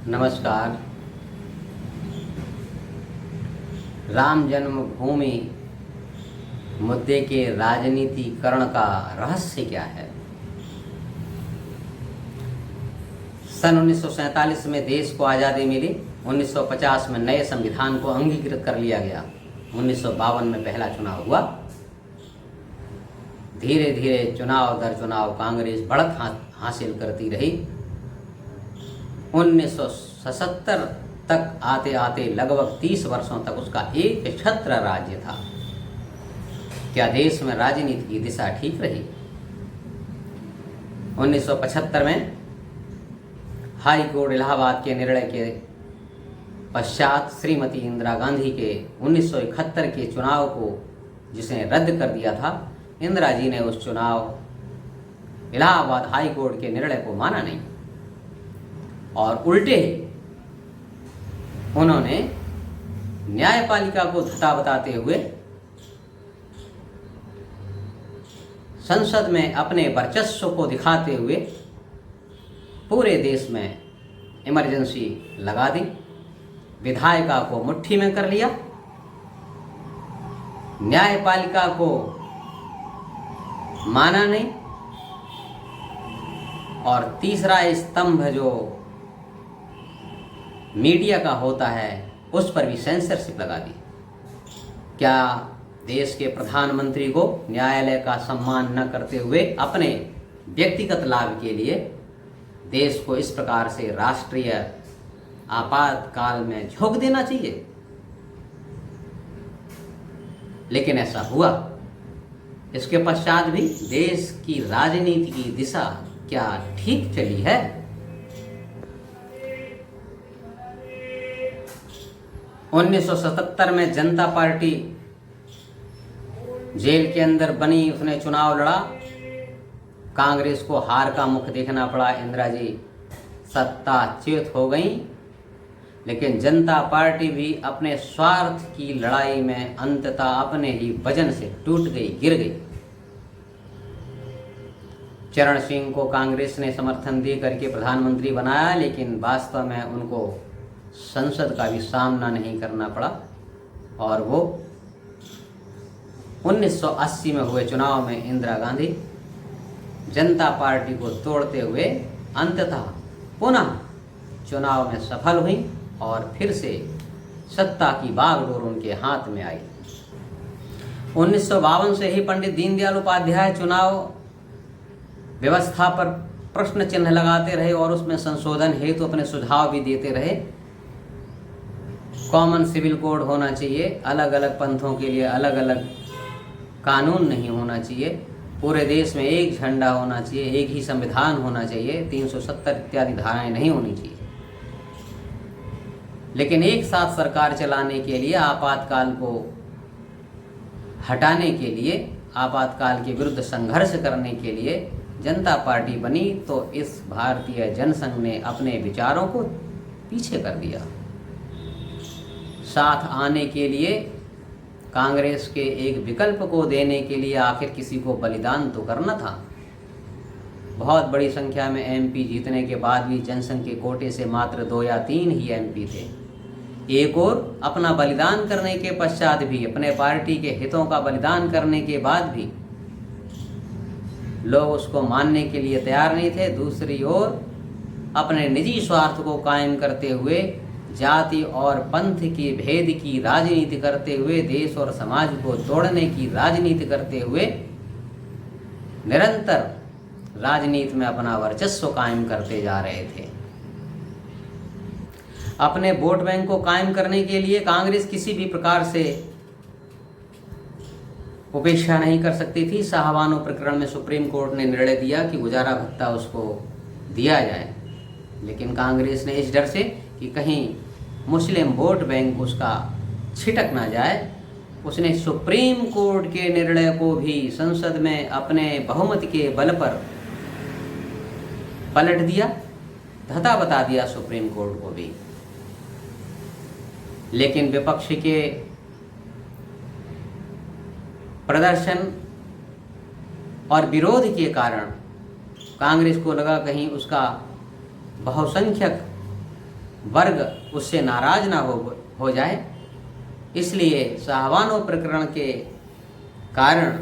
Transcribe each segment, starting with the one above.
नमस्कार। राम जन्मभूमि मुद्दे के राजनीतिकरण का रहस्य क्या है? सन 1947 में देश को आज़ादी मिली। 1950 में नए संविधान को अंगीकृत कर लिया गया। 1952 में पहला चुनाव हुआ। धीरे धीरे चुनाव दर चुनाव कांग्रेस बढ़त हासिल करती रही। 1977 तक आते आते लगभग 30 वर्षों तक उसका एक छत्र राज्य था। क्या देश में राजनीति की दिशा ठीक रही? 1975 में हाई कोर्ट इलाहाबाद के निर्णय के पश्चात श्रीमती इंदिरा गांधी के 1971 के चुनाव को जिसने रद्द कर दिया था, इंदिरा जी ने उस चुनाव इलाहाबाद हाई कोर्ट के निर्णय को माना नहीं और उल्टे उन्होंने न्यायपालिका को झूठा बताते हुए संसद में अपने वर्चस्व को दिखाते हुए पूरे देश में इमरजेंसी लगा दी। विधायिका को मुट्ठी में कर लिया। न्यायपालिका को माना नहीं और तीसरा स्तंभ जो मीडिया का होता है उस पर भी सेंसरशिप लगा दी। क्या देश के प्रधानमंत्री को न्यायालय का सम्मान न करते हुए अपने व्यक्तिगत लाभ के लिए देश को इस प्रकार से राष्ट्रीय आपातकाल में झोंक देना चाहिए? लेकिन ऐसा हुआ। इसके पश्चात भी देश की राजनीति की दिशा क्या ठीक चली है? उन्नीस 1977 में जनता पार्टी जेल के अंदर बनी, उसने चुनाव लड़ा। कांग्रेस को हार का मुख देखना पड़ा। इंदिरा जी सत्ताच्युत हो गई। लेकिन जनता पार्टी भी अपने स्वार्थ की लड़ाई में अंततः अपने ही वजन से टूट गई, गिर गई। चरण सिंह को कांग्रेस ने समर्थन दे करके प्रधानमंत्री बनाया, लेकिन वास्तव में उनको संसद का भी सामना नहीं करना पड़ा और वो 1980 में हुए चुनाव में इंदिरा गांधी जनता पार्टी को तोड़ते हुए अंततः पुनः चुनाव में सफल हुई और फिर से सत्ता की बागडोर उनके हाथ में आई। 1952 से ही पंडित दीनदयाल उपाध्याय चुनाव व्यवस्था पर प्रश्न चिन्ह लगाते रहे और उसमें संशोधन हेतु अपने सुझाव भी देते रहे। कॉमन सिविल कोड होना चाहिए, अलग अलग पंथों के लिए अलग अलग कानून नहीं होना चाहिए, पूरे देश में एक झंडा होना चाहिए, एक ही संविधान होना चाहिए, 370 इत्यादि धाराएं नहीं होनी चाहिए। लेकिन एक साथ सरकार चलाने के लिए, आपातकाल को हटाने के लिए, आपातकाल के विरुद्ध संघर्ष करने के लिए जनता पार्टी बनी तो इस भारतीय जनसंघ ने अपने विचारों को पीछे कर दिया। साथ आने के लिए, कांग्रेस के एक विकल्प को देने के लिए आखिर किसी को बलिदान तो करना था। बहुत बड़ी संख्या में एमपी जीतने के बाद भी जनसंघ के कोटे से मात्र 2 या 3 ही एमपी थे। एक और अपना बलिदान करने के पश्चात भी, अपने पार्टी के हितों का बलिदान करने के बाद भी लोग उसको मानने के लिए तैयार नहीं थे। दूसरी ओर अपने निजी स्वार्थ को कायम करते हुए, जाति और पंथ के भेद की राजनीति करते हुए, देश और समाज को तोड़ने की राजनीति करते हुए निरंतर राजनीति में अपना वर्चस्व कायम करते जा रहे थे। अपने वोट बैंक को कायम करने के लिए कांग्रेस किसी भी प्रकार से उपेक्षा नहीं कर सकती थी। शाहबानो प्रकरण में सुप्रीम कोर्ट ने निर्णय दिया कि गुजारा भत्ता उसको दिया जाए, लेकिन कांग्रेस ने इस डर से कि कहीं मुस्लिम वोट बैंक उसका छिटक ना जाए, उसने सुप्रीम कोर्ट के निर्णय को भी संसद में अपने बहुमत के बल पर पलट दिया, धता बता दिया सुप्रीम कोर्ट को भी। लेकिन विपक्ष के प्रदर्शन और विरोध के कारण कांग्रेस को लगा कहीं उसका बहुसंख्यक वर्ग उससे नाराज ना हो जाए, इसलिए शाहबानो प्रकरण के कारण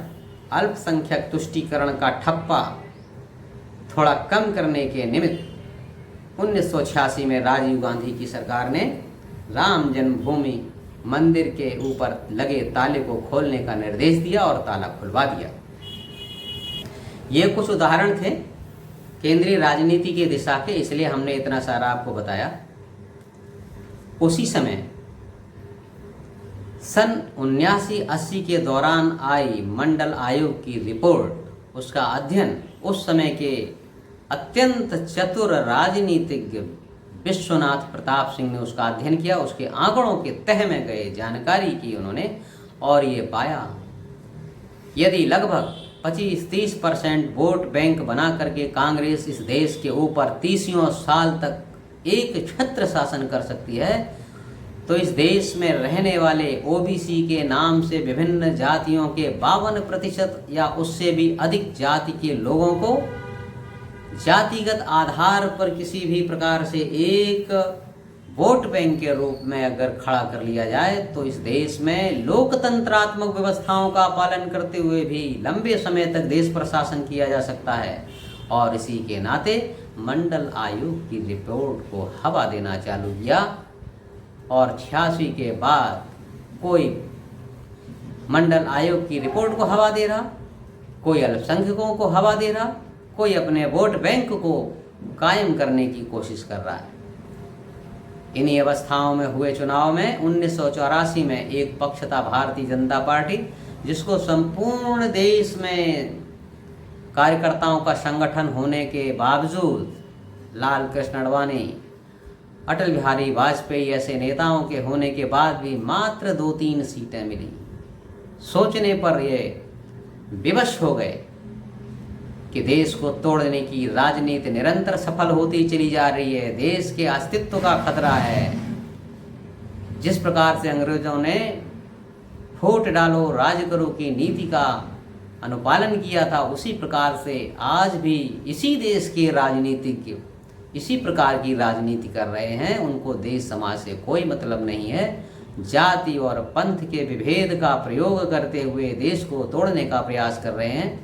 अल्पसंख्यक तुष्टीकरण का ठप्पा थोड़ा कम करने के निमित्त 1986 में राजीव गांधी की सरकार ने राम जन्मभूमि मंदिर के ऊपर लगे ताले को खोलने का निर्देश दिया और ताला खुलवा दिया। ये कुछ उदाहरण थे केंद्रीय राजनीति की दिशा के, इसलिए हमने इतना सारा आपको बताया। उसी समय सन 79-80 के दौरान आई मंडल आयोग की रिपोर्ट, उसका अध्ययन उस समय के अत्यंत चतुर राजनीतिज्ञ विश्वनाथ प्रताप सिंह ने उसका अध्ययन किया। उसके आंकड़ों के तह में गए, जानकारी की उन्होंने, और ये पाया यदि लगभग 25-30% वोट बैंक बना करके कांग्रेस इस देश के ऊपर 30 साल तक एक छत्र शासन कर सकती है, तो इस देश में रहने वाले ओबीसी के नाम से विभिन्न जातियों के 52% या उससे भी अधिक जाति के लोगों को जातिगत आधार पर किसी भी प्रकार से एक वोट बैंक के रूप में अगर खड़ा कर लिया जाए, तो इस देश में लोकतंत्रात्मक व्यवस्थाओं का पालन करते हुए भी लंबे समय तक देश प्रशासन किया जा सकता है। और इसी के नाते मंडल आयोग की रिपोर्ट को हवा देना चालू किया, और 86 के बाद कोई मंडल आयोग की रिपोर्ट को हवा दे रहा, कोई अल्पसंख्यकों को हवा दे रहा, कोई अपने वोट बैंक को कायम करने की कोशिश कर रहा है। इन्हीं अवस्थाओं में हुए चुनाव में 1984 में एक पक्ष था भारतीय जनता पार्टी, जिसको संपूर्ण देश में कार्यकर्ताओं का संगठन होने के बावजूद लाल कृष्ण आडवाणी, अटल बिहारी वाजपेयी ऐसे नेताओं के होने के बाद भी मात्र 2-3 सीटें मिली। सोचने पर ये विवश हो गए कि देश को तोड़ने की राजनीति निरंतर सफल होती चली जा रही है, देश के अस्तित्व का खतरा है। जिस प्रकार से अंग्रेजों ने वोट डालो राज करो की नीति का अनुपालन किया था, उसी प्रकार से आज भी इसी देश के राजनीतिज्ञ इसी प्रकार की राजनीति कर रहे हैं। उनको देश समाज से कोई मतलब नहीं है। जाति और पंथ के विभेद का प्रयोग करते हुए देश को तोड़ने का प्रयास कर रहे हैं।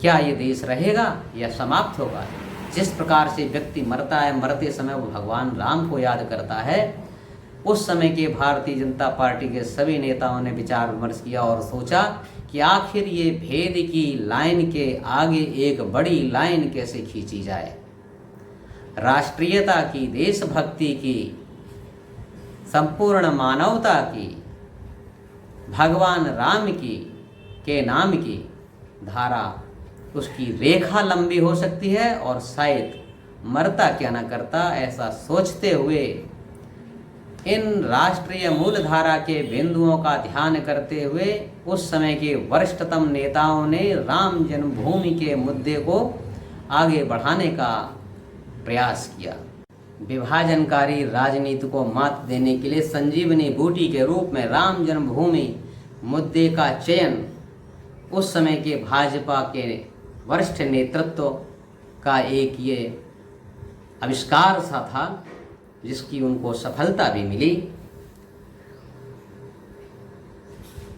क्या ये देश रहेगा या समाप्त होगा? जिस प्रकार से व्यक्ति मरता है, मरते समय वो भगवान राम को याद करता है, उस समय के भारतीय जनता पार्टी के सभी नेताओं ने विचार विमर्श किया और सोचा कि आखिर ये भेद की लाइन के आगे एक बड़ी लाइन कैसे खींची जाए। राष्ट्रीयता की, देशभक्ति की, संपूर्ण मानवता की, भगवान राम की के नाम की धारा, उसकी रेखा लंबी हो सकती है। और शायद मरता क्या न करता, ऐसा सोचते हुए इन राष्ट्रीय मूलधारा के बिंदुओं का ध्यान करते हुए उस समय के वरिष्ठतम नेताओं ने राम जन्मभूमि के मुद्दे को आगे बढ़ाने का प्रयास किया। विभाजनकारी राजनीति को मात देने के लिए संजीवनी बूटी के रूप में राम जन्मभूमि मुद्दे का चयन उस समय के भाजपा के वरिष्ठ नेतृत्व का एक ये आविष्कार सा था, जिसकी उनको सफलता भी मिली।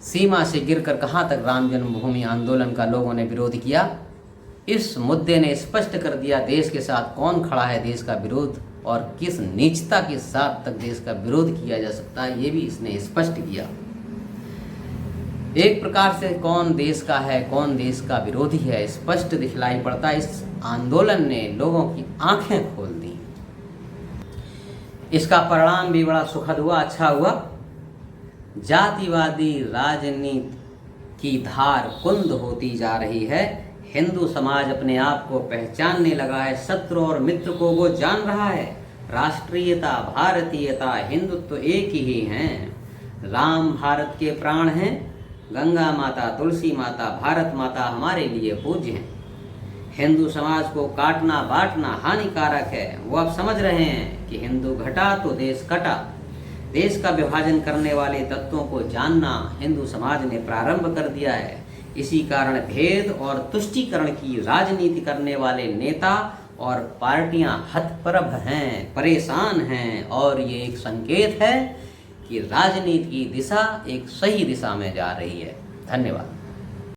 सीमा से गिरकर कहाँ तक राम जन्मभूमि आंदोलन का लोगों ने विरोध किया। इस मुद्दे ने स्पष्ट कर दिया देश के साथ कौन खड़ा है देश का विरोध, और किस नीचता के साथ तक देश का विरोध किया जा सकता है, ये भी इसने स्पष्ट किया। एक प्रकार से कौन देश का है, कौन देश का विरोधी है, स्पष्ट दिखलाई पड़ता। इस आंदोलन ने लोगों की आंखें खोल दी। इसका परिणाम भी बड़ा सुखद हुआ, अच्छा हुआ। जातिवादी राजनीति की धार कुंद होती जा रही है। हिंदू समाज अपने आप को पहचानने लगा है, शत्रु और मित्र को वो जान रहा है। राष्ट्रीयता, भारतीयता, हिंदुत्व एक ही हैं। राम भारत के प्राण हैं, गंगा माता, तुलसी माता, भारत माता हमारे लिए पूज्य हैं। हिंदू समाज को काटना बांटना हानिकारक है। वो अब समझ रहे हैं कि हिंदू घटा तो देश कटा। देश का विभाजन करने वाले तत्वों को जानना हिंदू समाज ने प्रारंभ कर दिया है। इसी कारण भेद और तुष्टीकरण की राजनीति करने वाले नेता और पार्टियां हतप्रभ हैं, परेशान हैं, और ये एक संकेत है कि राजनीति की दिशा एक सही दिशा में जा रही है। धन्यवाद।